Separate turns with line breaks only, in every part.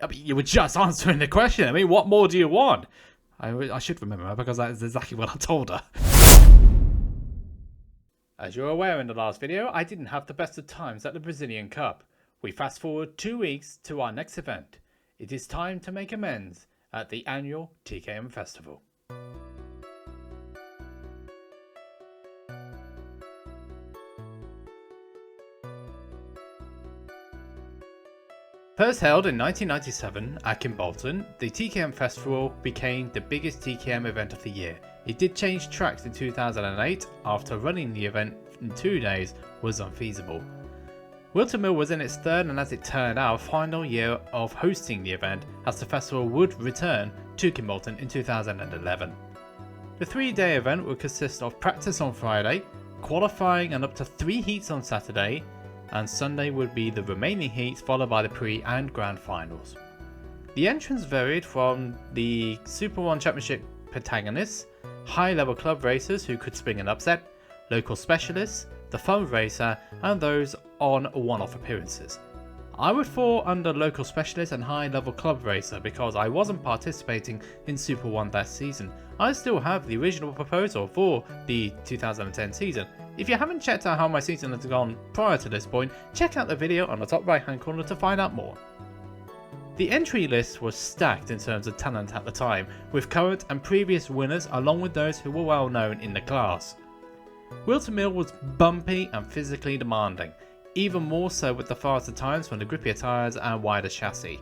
I mean, you were just answering the question. I mean, what more do you want? I should remember her because that is exactly what I told her. As you're aware in the last video, I didn't have the best of times at the Brazilian Cup. We fast forward 2 weeks to our next event. It is time to make amends at the annual TKM Festival. First held in 1997 at Kimbolton, the TKM Festival became the biggest TKM event of the year. It did change tracks in 2008 after running the event in 2 days was unfeasible. Whilton Mill was in its third and, as it turned out, final year of hosting the event, as the festival would return to Kimbolton in 2011. The 3-day event would consist of practice on Friday, qualifying and up to 3 heats on Saturday, and Sunday would be the remaining heats, followed by the pre and grand finals. The entrants varied from the Super 1 Championship protagonists, high level club racers who could spring an upset, local specialists, the fun racer, and those on one-off appearances. I would fall under local specialist and high level club racer because I wasn't participating in Super 1 that season. I still have the original proposal for the 2010 season. If you haven't checked out how my season has gone prior to this point, check out the video on the top right hand corner to find out more. The entry list was stacked in terms of talent at the time, with current and previous winners along with those who were well known in the class. Whilton Mill was bumpy and physically demanding, even more so with the faster times from the grippier tyres and wider chassis.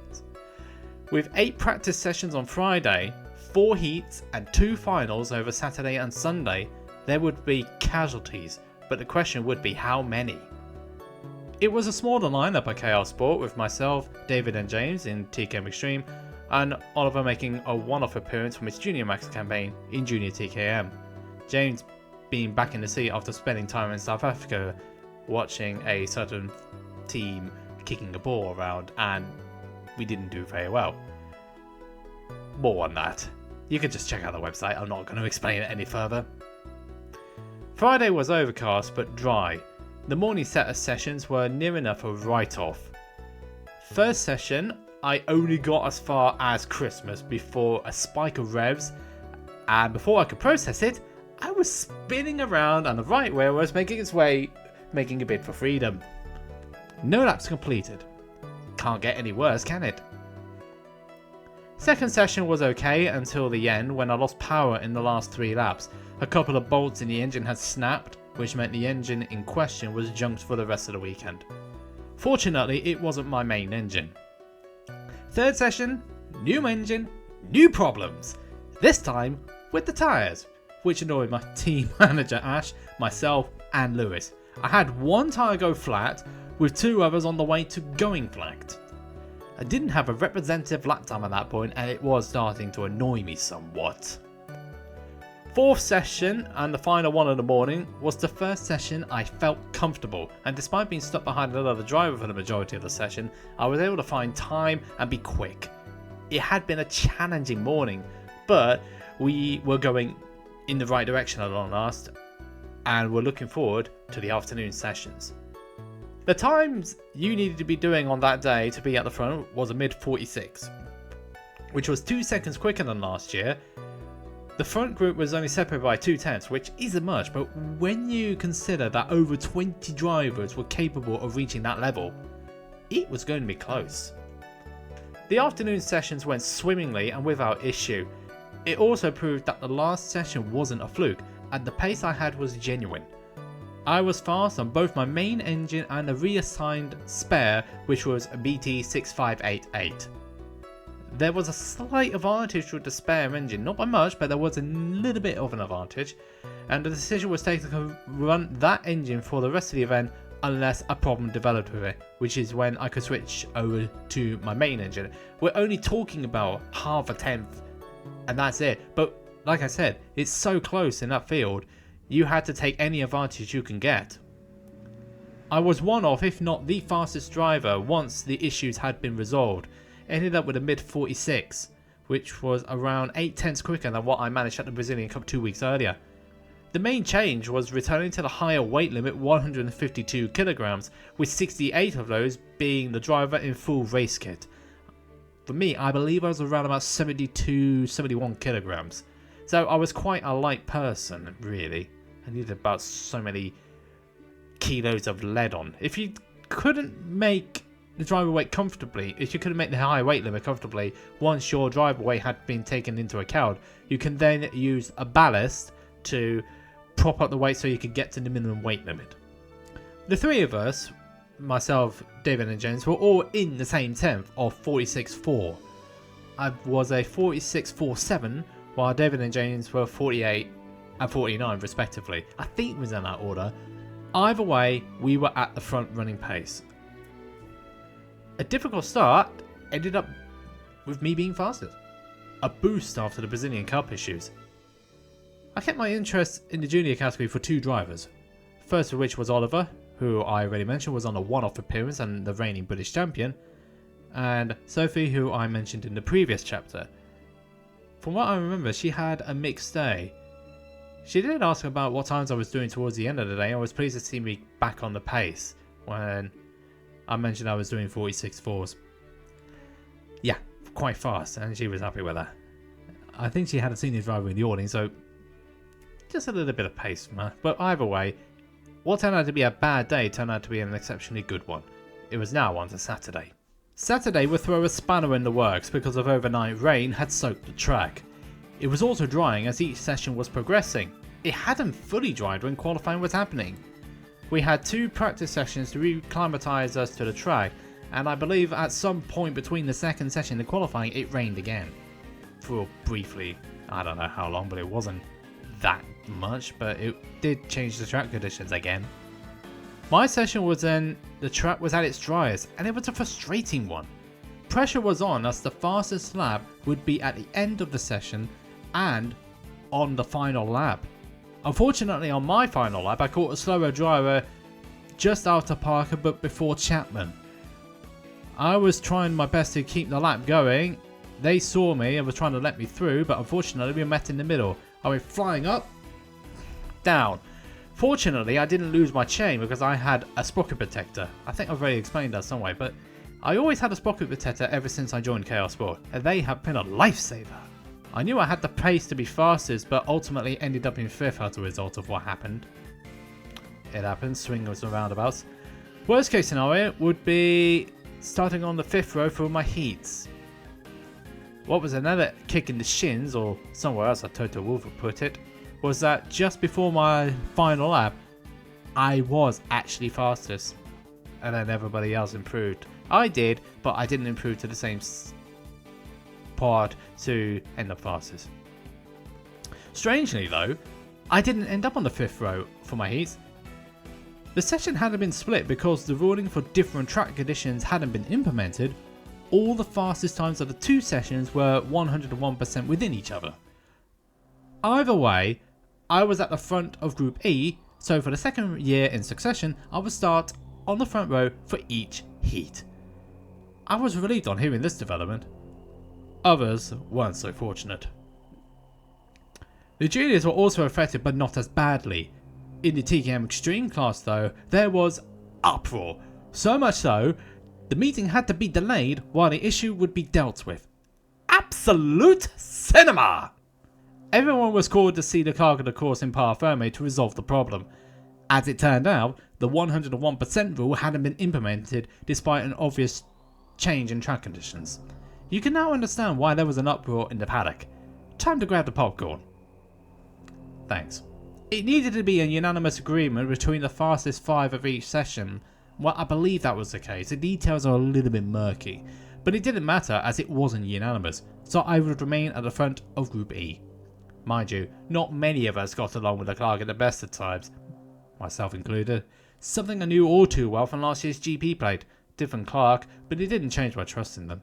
With 8 practice sessions on Friday, 4 heats and 2 finals over Saturday and Sunday, there would be casualties, but the question would be how many? It was a smaller lineup at Chaos Sport, with myself, David and James in TKM Extreme, and Oliver making a one-off appearance from his Junior Max campaign in Jnr TKM. James being back in the seat after spending time in South Africa watching a certain team kicking the ball around, and we didn't do very well. More on that. You can just check out the website, I'm not going to explain it any further. Friday was overcast but dry. The morning set of sessions were near enough a write-off. First session, I only got as far as Christmas before a spike of revs, and before I could process it, I was spinning around and the right wheel was making its way, making a bid for freedom. No laps completed. Can't get any worse, can it? Second session was okay until the end, when I lost power in the last 3 laps. A couple of bolts in the engine had snapped, which meant the engine in question was junked for the rest of the weekend. Fortunately, it wasn't my main engine. Third session, new engine, new problems. This time with the tyres, which annoyed my team manager Ash, myself and Lewis. I had one tyre go flat, with 2 others on the way to going flat. I didn't have a representative lap time at that point, and it was starting to annoy me somewhat. Fourth session, and the final one of the morning, was the first session I felt comfortable, and despite being stuck behind another driver for the majority of the session, I was able to find time and be quick. It had been a challenging morning, but we were going in the right direction at long last, and we're looking forward to the afternoon sessions. The times you needed to be doing on that day to be at the front was a mid 46, which was 2 seconds quicker than last year. The front group was only separated by 2/10, which isn't much, but when you consider that over 20 drivers were capable of reaching that level, it was going to be close. The afternoon sessions went swimmingly and without issue. It also proved that the last session wasn't a fluke, and the pace I had was genuine. I was fast on both my main engine and a reassigned spare, which was a BT6588. There was a slight advantage with the spare engine, not by much, but there was a little bit of an advantage, and the decision was taken to run that engine for the rest of the event unless a problem developed with it, which is when I could switch over to my main engine. We're only talking about half a tenth, and that's it, but like I said, it's so close in that field, you had to take any advantage you can get. I was one of, if not the fastest driver once the issues had been resolved. Ended up with a mid 46, which was around 8/10 quicker than what I managed at the Brazilian Cup 2 weeks earlier. The main change was returning to the higher weight limit, 152 kilograms, with 68 of those being the driver in full race kit. For me, I believe I was around about 72, 71 kilograms. So I was quite a light person, really. I needed about so many kilos of lead on. If you couldn't make the driver weight comfortably, if you couldn't make the high weight limit comfortably, once your driver weight had been taken into account, you can then use a ballast to prop up the weight so you can get to the minimum weight limit. The three of us, myself, David and James, were all in the same 10th of 46.4. I was a 46.47, while David and James were 48 and 49 respectively. I think it was in that order. Either way, we were at the front running pace. A difficult start ended up with me being fastest. A boost after the Brazilian Cup issues. I kept my interest in the junior category for two drivers. First of which was Oliver, who I already mentioned was on a one-off appearance and the reigning British champion, and Sophie, who I mentioned in the previous chapter. From what I remember, she had a mixed day. She did ask about what times I was doing towards the end of the day and was pleased to see me back on the pace when I mentioned I was doing 46.4s. Yeah, quite fast, and she was happy with that. I think she had a senior driver in the audience, so just a little bit of pace from her. But either way, what turned out to be a bad day turned out to be an exceptionally good one. It was now on to Saturday. Saturday would throw a spanner in the works because of overnight rain had soaked the track. It was also drying as each session was progressing. It hadn't fully dried when qualifying was happening. We had two practice sessions to re-acclimatise us to the track, and I believe at some point between the second session and qualifying it rained again. For briefly, I don't know how long, but it wasn't that much, but it did change the track conditions again. My session was when the track was at its driest, and it was a frustrating one. Pressure was on as the fastest lap would be at the end of the session and on the final lap. Unfortunately, on my final lap, I caught a slower driver just after Parker but before Chapman. I was trying my best to keep the lap going. They saw me and were trying to let me through, but unfortunately we met in the middle. I went flying up, down. Fortunately, I didn't lose my chain because I had a sprocket protector. I think I've already explained that some way, but I always had a sprocket protector ever since I joined Chaos Sport, and they have been a lifesaver. I knew I had the pace to be fastest, but ultimately ended up in 5th as a result of what happened. It happens, swings and roundabouts. Worst case scenario would be starting on the 5th row for my heats. What was another kick in the shins, or somewhere else Toto Wolff would put it, was that just before my final lap, I was actually fastest. And then everybody else improved. I did, but I didn't improve to the same part to end up fastest. Strangely though, I didn't end up on the 5th row for my heats. The session hadn't been split because the ruling for different track conditions hadn't been implemented. All the fastest times of the two sessions were 101% within each other. Either way, I was at the front of Group E, so for the second year in succession, I would start on the front row for each heat. I was relieved on hearing this development. Others weren't so fortunate. The juniors were also affected, but not as badly. In the TKM Extreme class though, there was uproar. So much so, the meeting had to be delayed while the issue would be dealt with. Absolute cinema! Everyone was called to see the Cargo course in Par Ferme to resolve the problem. As it turned out, the 101% rule hadn't been implemented despite an obvious change in track conditions. You can now understand why there was an uproar in the paddock. Time to grab the popcorn. Thanks. It needed to be a unanimous agreement between the fastest 5 of each session. Well, I believe that was the case. The details are a little bit murky, but it didn't matter as it wasn't unanimous, so I would remain at the front of Group E. Mind you, not many of us got along with the Clark at the best of times, myself included. Something I knew all too well from last year's GP plate. Different Clark, but it didn't change my trust in them.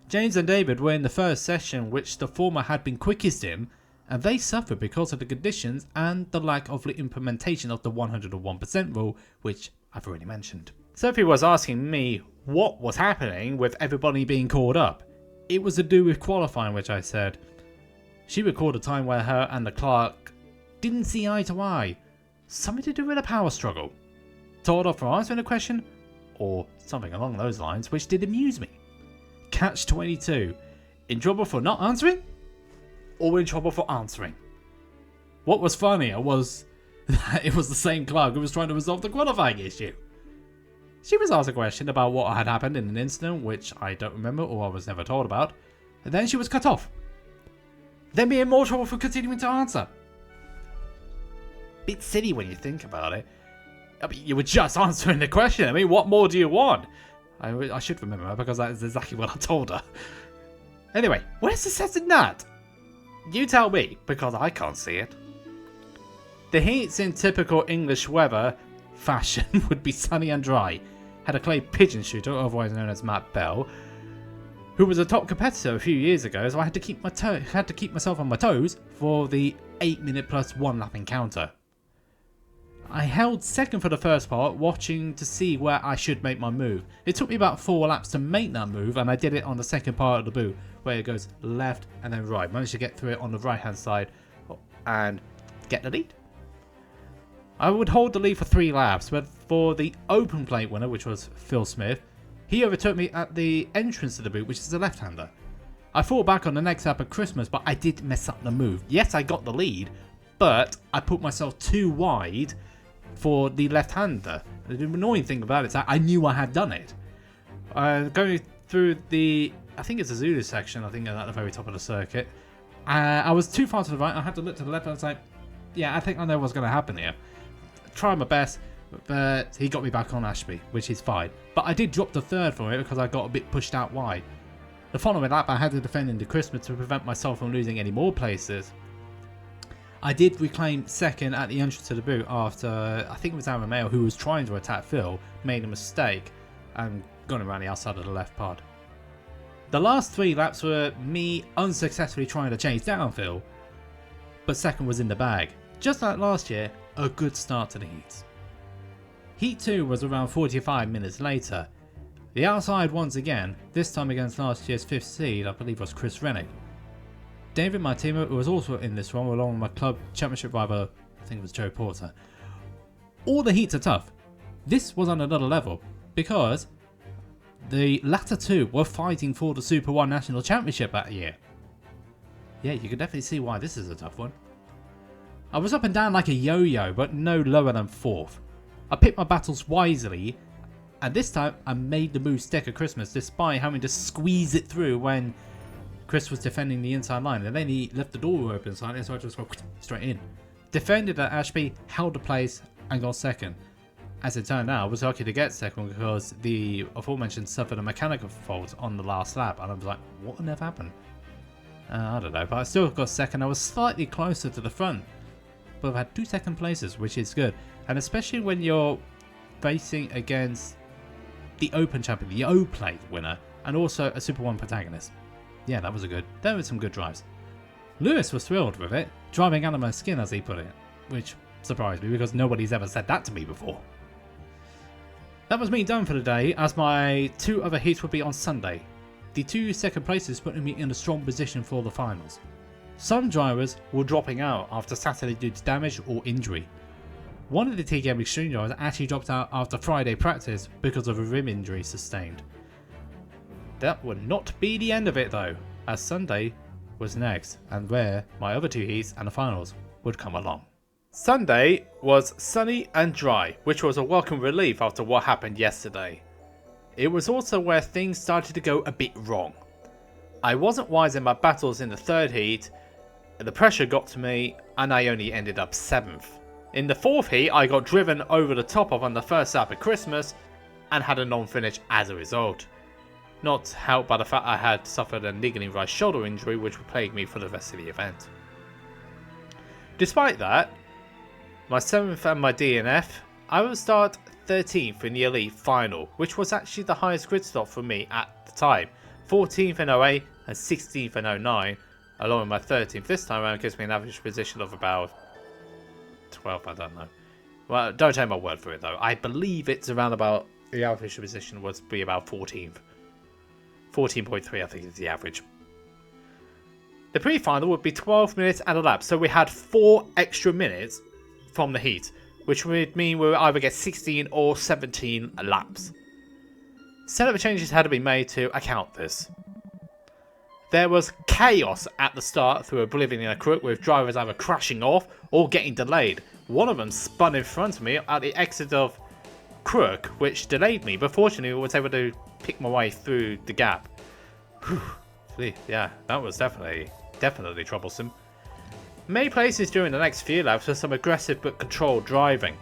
James and David were in the first session, which the former had been quickest in, and they suffered because of the conditions and the lack of the implementation of the 101% rule, which I've already mentioned. Sophie was asking me what was happening with everybody being called up. It was to do with qualifying, which I said. She recalled a time where her and the Clark didn't see eye to eye. Something to do with a power struggle. Told off for answering a question, or something along those lines, which did amuse me. catch-22. In trouble for not answering? Or in trouble for answering? What was funnier was that it was the same clerk who was trying to resolve the qualifying issue. She was asked a question about what had happened in an incident which I don't remember or I was never told about, and then she was cut off. Then being more trouble for continuing to answer. Bit silly when you think about it. I mean, you were just answering the question. I mean, what more do you want? I should remember her because that is exactly what I told her. Anyway, where's the sense in that? You tell me, because I can't see it. The heats in typical English weather fashion would be sunny and dry. Had a clay pigeon shooter, otherwise known as Matt Bell, who was a top competitor a few years ago, so I had to keep myself on my toes for the 8-minute plus 1 lap encounter. I held second for the first part, watching to see where I should make my move. It took me about 4 laps to make that move, and I did it on the second part of the boot, where it goes left and then right. Managed to get through it on the right hand side and get the lead. I would hold the lead for 3 laps, but for the open plate winner, which was Phil Smith, he overtook me at the entrance to the boot, which is the left-hander. I fought back on the next lap at Christmas, but I did mess up the move. Yes, I got the lead, but I put myself too wide for the left-hander. The annoying thing about it is that I knew I had done it. Going through the, I think it's a Zulu section, I think at the very top of the circuit, I was too far to the right. I had to look to the left and I was like, yeah, I think I know what's going to happen here. Tried my best, but he got me back on Ashby, which is fine. But I did drop the third for it because I got a bit pushed out wide. The following lap I had to defend into Christmas to prevent myself from losing any more places. I did reclaim second at the entrance to the boot after, I think it was Aaron Mayo, who was trying to attack Phil, made a mistake and got around the outside of the left pod. The last 3 laps were me unsuccessfully trying to chase down Phil, but second was in the bag. Just like last year, a good start to the heats. Heat 2 was around 45 minutes later. The outside once again, this time against last year's 5th seed, I believe was Chris Rennick. David, my teammate, was also in this one along with my club championship rival, I think it was Joe Porter. All the heats are tough. This was on another level because the latter 2 were fighting for the Super 1 National Championship that year. Yeah, you can definitely see why this is a tough one. I was up and down like a yo-yo, but no lower than 4th. I picked my battles wisely, and this time I made the move stick at Christmas despite having to squeeze it through when Chris was defending the inside line, and then he left the door open slightly, so I just went straight in. Defended at Ashby, held the place, and got second. As it turned out, I was lucky to get second because the aforementioned suffered a mechanical fault on the last lap, and I was like, what on earth happened? I don't know, but I still got second. I was slightly closer to the front, but I've had 2 second places, which is good. And especially when you're facing against the Open Champion, the O-Plate winner, and also a Super 1 protagonist. Yeah, that was there were some good drives. Lewis was thrilled with it, driving out of my skin as he put it, which surprised me because nobody's ever said that to me before. That was me done for the day, as my 2 other heats would be on Sunday. The 2 second places putting me in a strong position for the finals. Some drivers were dropping out after Saturday due to damage or injury. One of the TKM Extreme drivers actually dropped out after Friday practice because of a rim injury sustained. That would not be the end of it though, as Sunday was next, and where my other 2 heats and the finals would come along. Sunday was sunny and dry, which was a welcome relief after what happened yesterday. It was also where things started to go a bit wrong. I wasn't wise in my battles in the 3rd heat, the pressure got to me and I only ended up 7th. In the 4th heat I got driven over the top of on the first lap of Christmas and had a non-finish as a result. Not helped by the fact I had suffered a niggling right shoulder injury which would plague me for the rest of the event. Despite that, my 7th and my DNF, I will start 13th in the Elite Final, which was actually the highest grid stop for me at the time. 14th in 08 and 16th in 09, along with my 13th this time around gives me an average position of about 12, I don't know. Well, don't take my word for it though. I believe it's around about, the average position was be about 14th. 14.3 I think is the average. The pre-final would be 12 minutes and a lap, so we had 4 extra minutes from the heat, which would mean we would either get 16 or 17 laps. Setup changes had to be made to account this. There was chaos at the start through oblivion in a crook, with drivers either crashing off or getting delayed. One of them spun in front of me at the exit of crook, which delayed me, but fortunately I was able to pick my way through the gap. Whew. Yeah, that was definitely troublesome. Many places during the next few laps were some aggressive but controlled driving.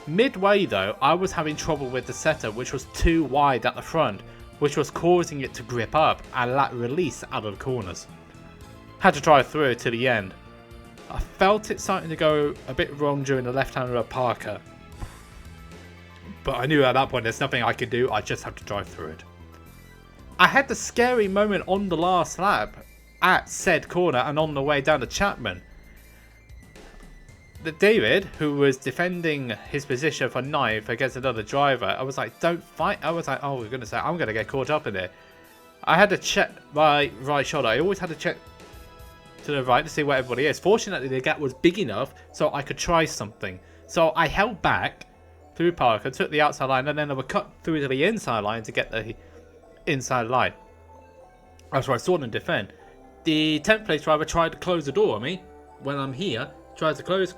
Midway though, I was having trouble with the setup, which was too wide at the front, which was causing it to grip up and lack release out of the corners. Had to drive through it to the end. I felt it starting to go a bit wrong during the left-hand Parker, but I knew at that point there's nothing I could do, I just have to drive through it. I had the scary moment on the last lap at said corner and on the way down to Chapman. David, who was defending his position for 9th against another driver, I was like, don't fight. I was like, oh, we're going to say, I'm going to get caught up in it. I had to check my right shoulder. I always had to check to the right to see where everybody is. Fortunately, the gap was big enough so I could try something. So I held back through Parker, took the outside line, and then I would cut through to the inside line to get the inside line. That's where I saw them defend. The 10th place driver tried to close the door on me when I'm here. Tried to close.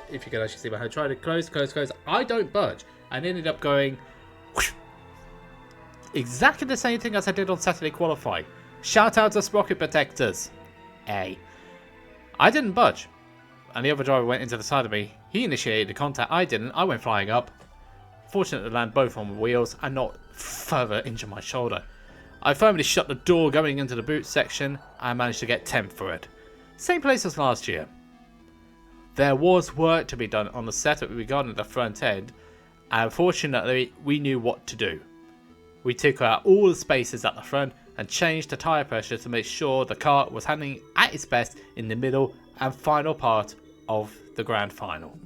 If you can actually see my hand, tried to close. I don't budge, and ended up going exactly the same thing as I did on Saturday qualifying. Shout out to Sprocket Protectors. I didn't budge, and the other driver went into the side of me. He initiated the contact. I didn't. I went flying up. Fortunately, to land both on wheels and not further injure my shoulder. I firmly shut the door going into the boot section and managed to get 10th for it. Same place as last year. There was work to be done on the setup regarding the front end, and fortunately we knew what to do. We took out all the spaces at the front and changed the tyre pressure to make sure the car was handling at its best in the middle and final part of the grand final.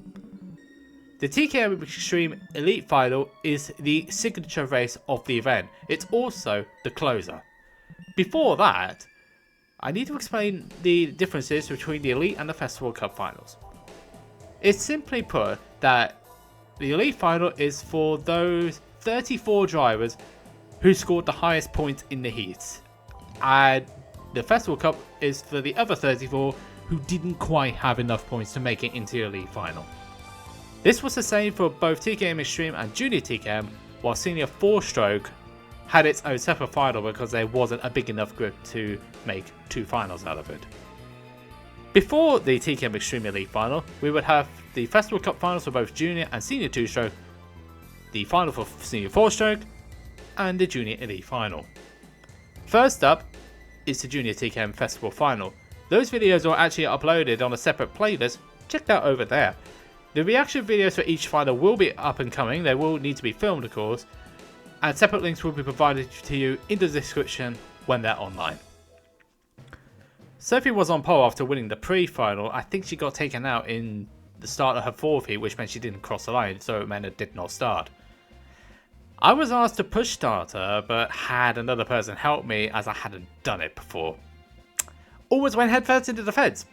The TKM Extreme Elite Final is the signature race of the event. It's also the closer. Before that, I need to explain the differences between the Elite and the Festival Cup Finals. It's simply put that the Elite Final is for those 34 drivers who scored the highest points in the heats, and the Festival Cup is for the other 34 who didn't quite have enough points to make it into the Elite Final. This was the same for both TKM Extreme and Jnr TKM, while Senior 4-stroke had its own separate final because there wasn't a big enough group to make 2 finals out of it. Before the TKM Extreme Elite Final, we would have the Festival Cup Finals for both Junior and Senior 2-stroke, the final for Senior 4-stroke, and the Junior Elite Final. First up is the Jnr TKM Festival Final. Those videos are actually uploaded on a separate playlist, check that over there. The reaction videos for each final will be up and coming, they will need to be filmed of course, and separate links will be provided to you in the description when they're online. Sophie was on pole after winning the pre-final. I think she got taken out in the start of her 4th heat, which meant she didn't cross the line, so it meant it did not start. I was asked to push start her, but had another person help me as I hadn't done it before. Almost went headfirst into the fence.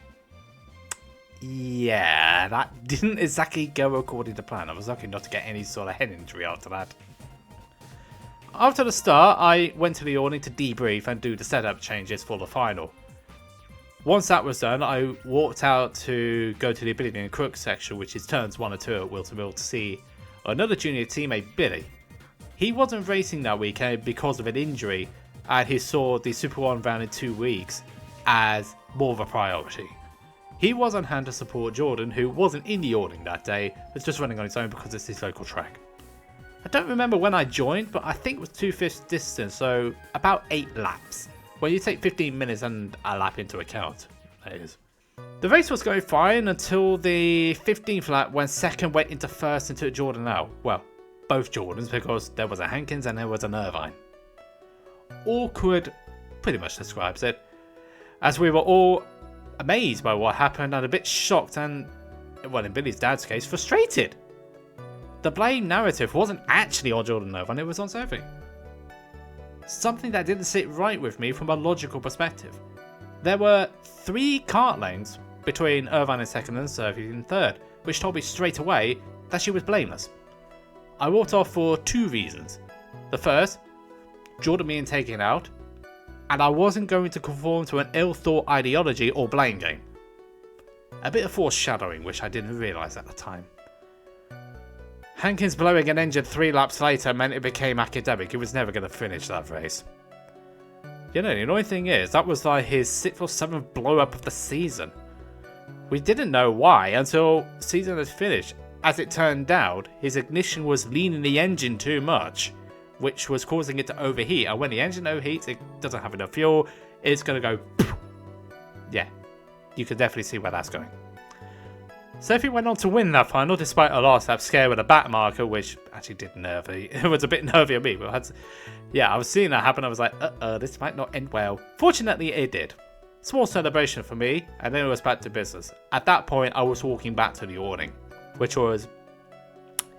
Yeah, that didn't exactly go according to plan. I was lucky not to get any sort of head injury after that. After the start, I went to the awning to debrief and do the setup changes for the final. Once that was done, I walked out to go to the ability and crook section, which is turns 1 and 2 at Whilton Mill, to see another junior teammate, Billy. He wasn't racing that weekend because of an injury, and he saw the Super 1 round in 2 weeks as more of a priority. He was on hand to support Jordan, who wasn't in the awning that day, but just running on his own because it's his local track. I don't remember when I joined, but I think it was 2/5 distance, so about 8 laps. When you take 15 minutes and a lap into account, that is. The race was going fine until the 15th lap when second went into first and took Jordan out. Well, both Jordans, because there was a Hankins and there was an Irvine. Awkward pretty much describes it, as we were all amazed by what happened and a bit shocked and, well, in Billy's dad's case, frustrated. The blame narrative wasn't actually on Jordan Irvine, it was on Sophie. Something that didn't sit right with me from a logical perspective. There were 3 kart lanes between Irvine in second and Sophie in third, which told me straight away that she was blameless. I walked off for 2 reasons. The first, Jordan being taken out, and I wasn't going to conform to an ill-thought ideology or blame game. A bit of foreshadowing, which I didn't realise at the time. Hankins blowing an engine 3 laps later meant it became academic. He was never going to finish that race. You know, the annoying thing is, that was like his 6th or 7th blow up of the season. We didn't know why until the season had finished. As it turned out, his ignition was leaning the engine too much, which was causing it to overheat. And when the engine overheats, it doesn't have enough fuel, it's going to go... Yeah, you can definitely see where that's going. Sophie went on to win that final despite a last lap scare with a back marker, which actually did nervy. It was a bit nervy on me, but I was seeing that happen. I was like, this might not end well. Fortunately, it did. Small celebration for me, and then it was back to business. At that point, I was walking back to the awning, which was,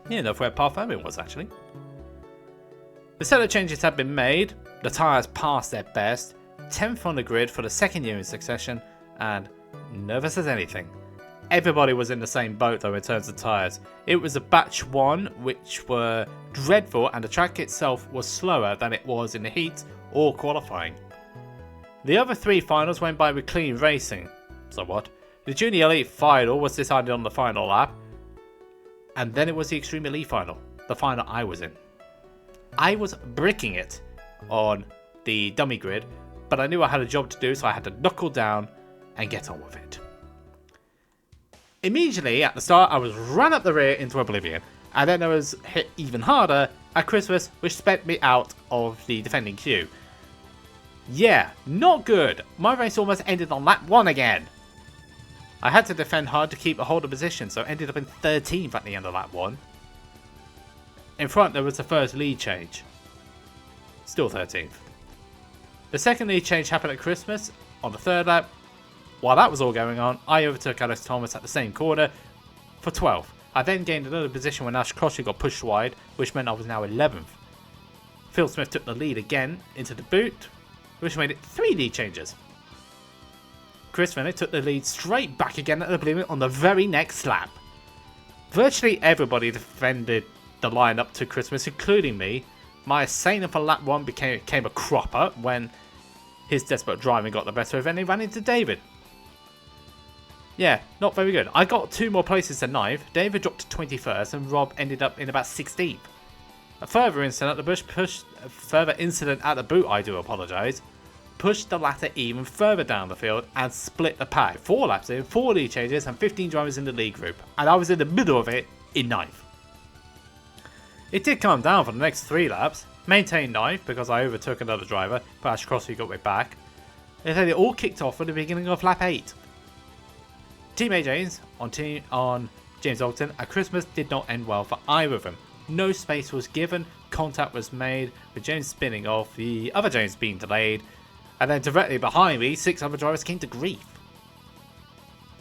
where Parfuming was actually. The set of changes had been made, the tyres passed their best, 10th on the grid for the 2nd year in succession, and nervous as anything. Everybody was in the same boat though in terms of tyres. It was a batch 1 which were dreadful, and the track itself was slower than it was in the heat or qualifying. The other 3 finals went by with clean racing, somewhat. The Junior Elite final was decided on the final lap, and then it was the Extreme Elite final, the final I was in. I was bricking it on the dummy grid, but I knew I had a job to do, so I had to knuckle down and get on with it. Immediately at the start, I was run up the rear into oblivion, and then I was hit even harder at Christmas, which spent me out of the defending queue. Yeah, not good. My race almost ended on lap 1 again. I had to defend hard to keep a hold of position, so I ended up in 13th at the end of lap 1. In front, there was the first lead change. Still 13th. The second lead change happened at Christmas on the 3rd lap. While that was all going on, I overtook Alex Thomas at the same corner for 12th. I then gained another position when Ash Crossley got pushed wide, which meant I was now 11th. Phil Smith took the lead again into the boot, which made it 3 lead changes. Chris Bennett took the lead straight back again at the limit on the very next lap. Virtually everybody defended the line up to Christmas, including me. My assailant for lap 1 became a cropper when his desperate driving got the better of it, and he ran into David. Yeah, not very good. I got 2 more places than 9th. David dropped to 21st, and Rob ended up in about 16th. A further incident at the boot, I do apologise, pushed the latter even further down the field and split the pack. 4 laps in, 4 lead changes, and 15 drivers in the lead group, and I was in the middle of it in 9th. It did calm down for the next 3 laps, maintained 9th because I overtook another driver, but Ash Crossley got me back. And then it all kicked off at the beginning of lap 8. Team AJ's on James Ogden at Christmas did not end well for either of them. No space was given, contact was made, with James spinning off, the other James being delayed, and then directly behind me, 6 other drivers came to grief.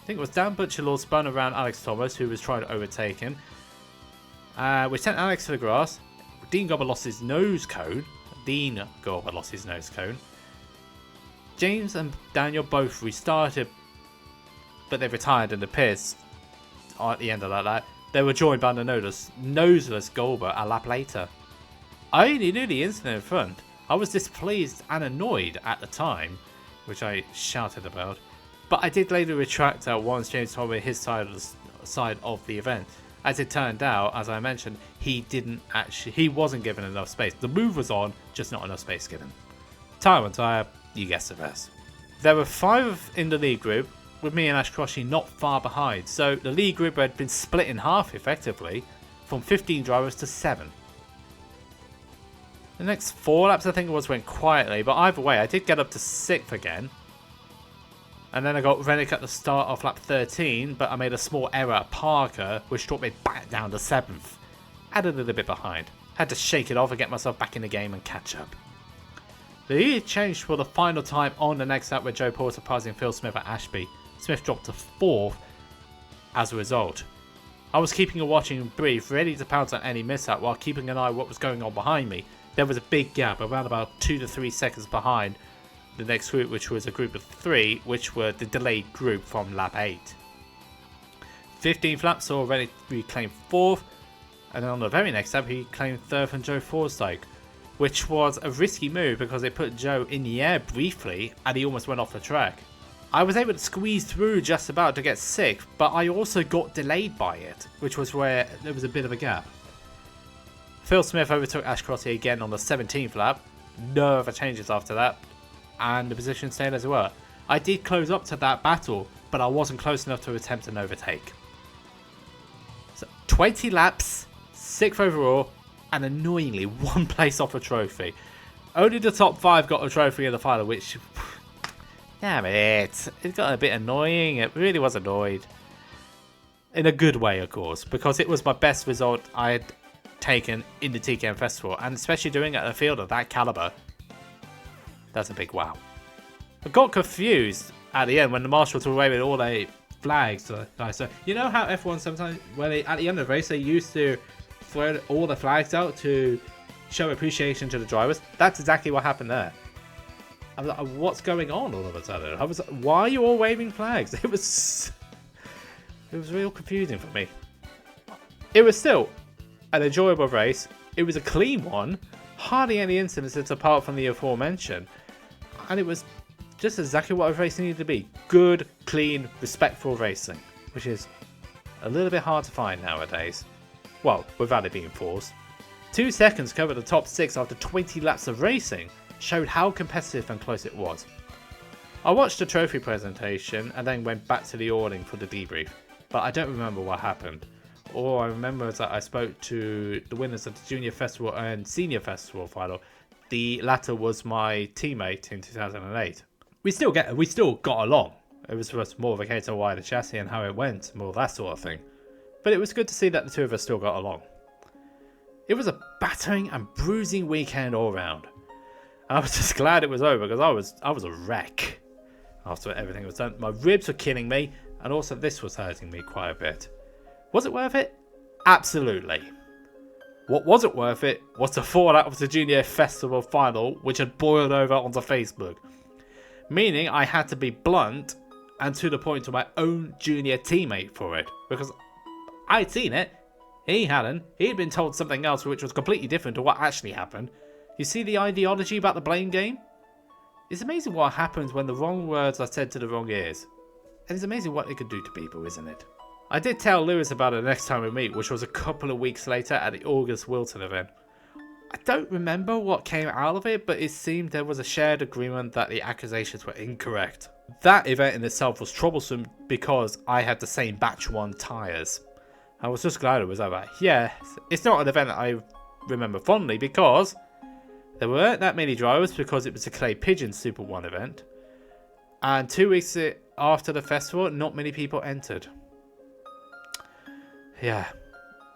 I think it was Dan Butcherlaw spun around Alex Thomas, who was trying to overtake him, which sent Alex to the grass. Dean Gobber lost his nose cone. James and Daniel both restarted, but they retired in the pits at the end of that lap. They were joined by the noseless Goldberg a lap later. I only knew the incident in front. I was displeased and annoyed at the time, which I shouted about, but I did later retract once James told me his side of the event. As it turned out, as I mentioned, he wasn't given enough space. The move was on, just not enough space given. Tire on tire, you guessed the rest. There were 5 in the lead group, with me and Ash Crossley not far behind, so the lead group had been split in half effectively, from 15 drivers to 7. The next 4 laps I think it was went quietly, but either way I did get up to 6th again. And then I got Rennick at the start of lap 13, but I made a small error at Parker, which dropped me back down to 7th. Added a little bit behind. Had to shake it off and get myself back in the game and catch up. The lead changed for the final time on the next lap with Joe Porter passing Phil Smith at Ashby. Smith dropped to 4th as a result. I was keeping a watching brief, ready to pounce on any mishap while keeping an eye on what was going on behind me. There was a big gap, around about 2 to 3 seconds behind the next group, which was a group of 3, which were the delayed group from lap 8. 15th lap saw Rennick reclaim 4th, and then on the very next lap he claimed 3rd from Joe Forsyth. which was a risky move because it put Joe in the air briefly and he almost went off the track. I was able to squeeze through just about to get 6th, but I also got delayed by it, which was where there was a bit of a gap. Phil Smith overtook Ash Crotty again on the 17th lap, no other changes after that, and the position stayed as well. I did close up to that battle, but I wasn't close enough to attempt an overtake. So 20 laps, 6th overall, and annoyingly 1 place off a trophy. Only the top 5 got a trophy in the final, which... damn it. It got a bit annoying. It really was annoyed. In a good way, of course, because it was my best result I had taken in the TKM Festival, and especially doing it at a field of that caliber. That's a big wow. I got confused at the end when the marshals were waving all their flags. So you know how F1 sometimes, when they, at the end of the race, they used to throw all the flags out to show appreciation to the drivers? That's exactly what happened there. I was like, what's going on all of a sudden? I was like, why are you all waving flags? It was real confusing for me. It was still an enjoyable race. It was a clean one. Hardly any incidents apart from the aforementioned. And it was just exactly what a race needed to be. Good, clean, respectful racing. Which is a little bit hard to find nowadays. Well, without it being forced. 2 seconds covered the top 6 after 20 laps of racing showed how competitive and close it was. I watched the trophy presentation and then went back to the awning for the debrief, but I don't remember what happened. All I remember is that I spoke to the winners of the Jnr Festival and Jnr Festival Final. The latter was my teammate in 2008. We still got along. It was just more of a case of why the chassis and how it went, more that sort of thing. But it was good to see that the two of us still got along. It was a battering and bruising weekend all round. I was just glad it was over because I was a wreck after everything was done. My ribs were killing me, and also this was hurting me quite a bit. Was it worth it? Absolutely. What wasn't worth it was the fallout of the Jnr Festival Final, which had boiled over onto Facebook. Meaning I had to be blunt and to the point to my own junior teammate for it. Because I'd seen it. He hadn't. He'd been told something else which was completely different to what actually happened. You see the ideology about the blame game? It's amazing what happens when the wrong words are said to the wrong ears. And it's amazing what it could do to people, isn't it? I did tell Lewis about it next time we meet, which was a couple of weeks later at the August Whilton event. I don't remember what came out of it, but it seemed there was a shared agreement that the accusations were incorrect. That event in itself was troublesome because I had the same batch 1 tyres. I was just glad it was over. Yeah, it's not an event that I remember fondly because there weren't that many drivers because it was a Clay Pigeon Super 1 event. And 2 weeks after the festival, not many people entered. Yeah.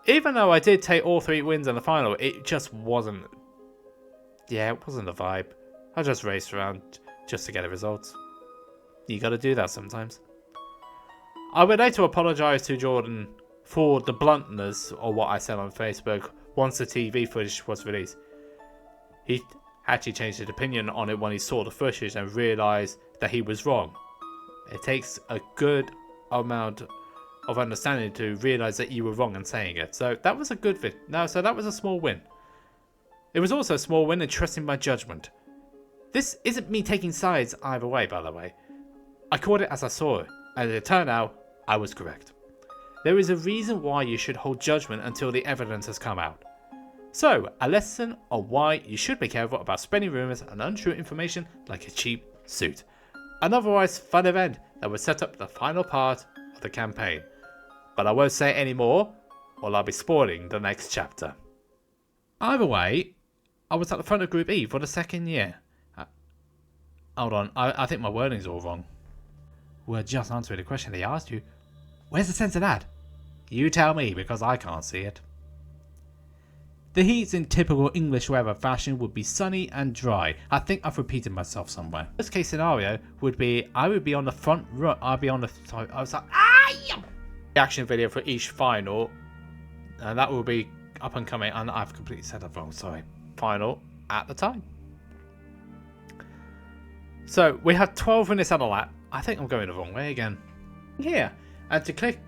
Even though I did take all 3 wins in the final, it just wasn't... yeah, it wasn't the vibe. I just raced around just to get the results. You gotta do that sometimes. I would like to apologise to Jordan for the bluntness of what I said on Facebook once the TV footage was released. He actually changed his opinion on it when he saw the footage and realised that he was wrong. It takes a good amount of understanding to realise that you were wrong in saying it. So that was a good bit. So that was a small win. It was also a small win in trusting my judgment. This isn't me taking sides either way, by the way. I called it as I saw it, and it turned out I was correct. There is a reason why you should hold judgment until the evidence has come out. So, a lesson on why you should be careful about spreading rumours and untrue information like a cheap suit. An otherwise fun event that would set up the final part of the campaign. But I won't say any more, or I'll be spoiling the next chapter. Either way, I was at the front of Group E for the 2nd year. Hold on, I think my wording's all wrong. We're just answering the question they asked you. Where's the sense of that? You tell me, because I can't see it. The heats in typical English weather fashion would be sunny and dry. I think I've repeated myself somewhere. Worst case scenario would be I would be on the front row. I'd be on the. Sorry, I was like, reaction video for each final, and that will be up and coming. And I've completely said that wrong. Sorry. Final at the time. So we have 12 minutes on a lap. I think I'm going the wrong way again. Here, and to click.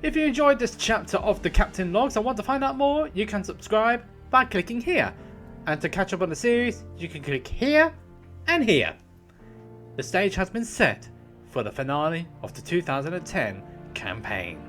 If you enjoyed this chapter of the Captain Logs and want to find out more, you can subscribe by clicking here. And to catch up on the series, you can click here and here. The stage has been set for the finale of the 2010 campaign.